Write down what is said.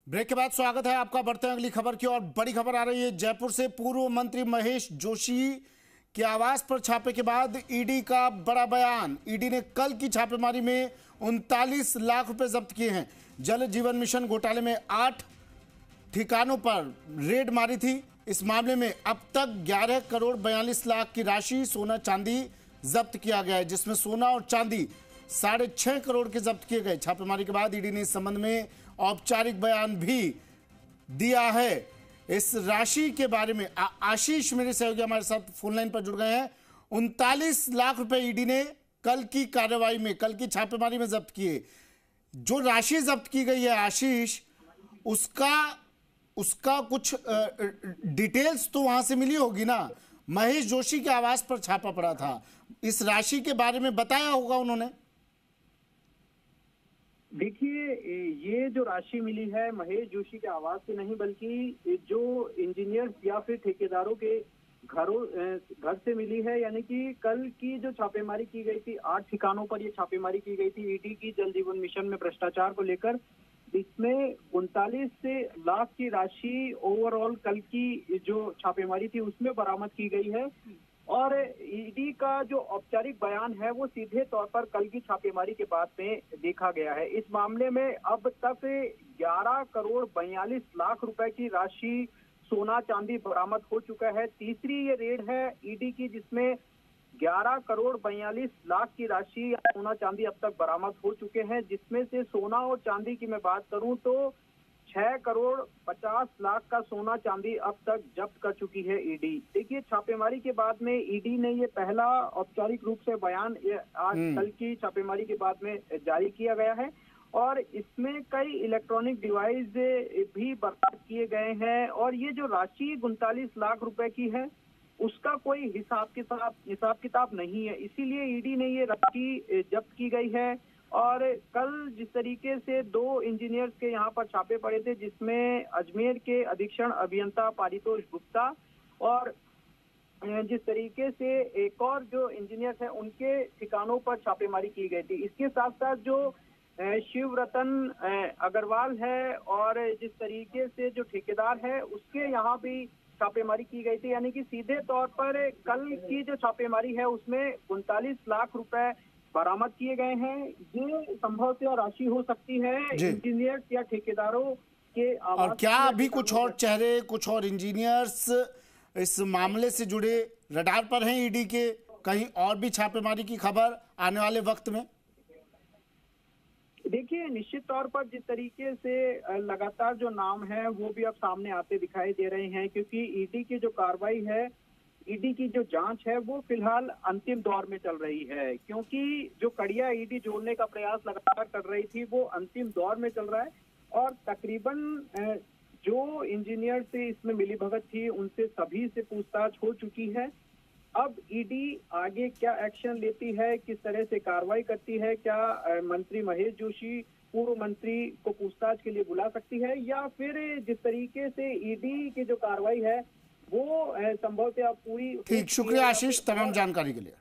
Break के बाद स्वागत है आपका। बढ़ते हैं अगली खबर की और। बड़ी खबर आ रही है जयपुर से। पूर्व मंत्री महेश जोशी के आवास पर छापे के बाद ईडी का बड़ा बयान। ईडी ने कल की छापेमारी में 39 लाख रुपए जब्त किए हैं। जल जीवन मिशन घोटाले में 8 ठिकानों पर रेड मारी थी। इस मामले में अब तक 11 करोड़ 42 लाख की राशि सोना चांदी जब्त किया गया है, जिसमें सोना और चांदी 6.5 करोड़ के जब्त किए गए। छापेमारी के बाद ईडी ने इस संबंध में औपचारिक बयान भी दिया है। इस राशि के बारे में आशीष मेरे सहयोगी हमारे साथ फोन लाइन पर जुड़ गए हैं। 39 लाख रुपए ईडी ने कल की कार्रवाई में, कल की छापेमारी में जब्त किए। जो राशि जब्त की गई है आशीष, उसका कुछ डिटेल्स तो वहां से मिली होगी ना। महेश जोशी के आवास पर छापा पड़ा था, इस राशि के बारे में बताया होगा उन्होंने। देखिए, ये जो राशि मिली है महेश जोशी के आवास से नहीं, बल्कि जो इंजीनियर्स या फिर ठेकेदारों के घर से मिली है। यानी कि कल की जो छापेमारी की गई थी, 8 ठिकानों पर ये छापेमारी की गई थी ईडी की जल जीवन मिशन में भ्रष्टाचार को लेकर। इसमें 39 लाख की राशि ओवरऑल कल की जो छापेमारी थी उसमें बरामद की गई है। और ईडी का जो औपचारिक बयान है वो सीधे तौर पर कल की छापेमारी के बाद में देखा गया है। इस मामले में अब तक 11 करोड़ 42 लाख रुपए की राशि सोना चांदी बरामद हो चुका है। तीसरी ये रेड है ईडी की, जिसमें 11 करोड़ 42 लाख की राशि सोना चांदी अब तक बरामद हो चुके हैं, जिसमें से सोना और चांदी की मैं बात करूं तो 6 करोड़ 50 लाख का सोना चांदी अब तक जब्त कर चुकी है ईडी। देखिए, छापेमारी के बाद में ईडी ने ये पहला औपचारिक रूप से बयान आज कल की छापेमारी के बाद में जारी किया गया है। और इसमें कई इलेक्ट्रॉनिक डिवाइस भी बरामद किए गए हैं। और ये जो राशि 39 लाख रुपए की है उसका कोई हिसाब किताब नहीं है, इसीलिए ईडी ने ये राशि जब्त की गई है। और कल जिस तरीके से 2 इंजीनियर्स के यहाँ पर छापे पड़े थे, जिसमें अजमेर के अधीक्षण अभियंता पारितोष गुप्ता और जिस तरीके से एक और जो इंजीनियर्स हैं उनके ठिकानों पर छापेमारी की गई थी। इसके साथ साथ जो शिव रतन अग्रवाल है और जिस तरीके से जो ठेकेदार है उसके यहाँ भी छापेमारी की गई थी। यानी कि सीधे तौर पर कल की जो छापेमारी है उसमें 39 लाख रुपए बरामद किए गए हैं। ये संभवतः राशि हो सकती है इंजीनियर्स या ठेकेदारों के आवास। और क्या अभी कुछ और चेहरे, कुछ और इंजीनियर्स इस मामले से जुड़े रडार पर हैं ईडी के? कहीं और भी छापेमारी की खबर आने वाले वक्त में? देखिए, निश्चित तौर पर जिस तरीके से लगातार जो नाम है वो भी अब सामने आते दिखाई दे रहे हैं, क्योंकि ईडी की जो कार्रवाई है, ईडी की जो जांच है वो फिलहाल अंतिम दौर में चल रही है। क्योंकि जो कड़िया ईडी जोड़ने का प्रयास लगातार कर रही थी वो अंतिम दौर में चल रहा है। और तकरीबन जो इंजीनियर से इसमें मिलीभगत थी उनसे सभी से पूछताछ हो चुकी है। अब ईडी आगे क्या एक्शन लेती है, किस तरह से कार्रवाई करती है, क्या मंत्री महेश जोशी पूर्व मंत्री को पूछताछ के लिए बुला सकती है, या फिर जिस तरीके से ईडी की जो कार्रवाई है वो संभवतः पूरी। ठीक, शुक्रिया आशीष तमाम जानकारी के लिए।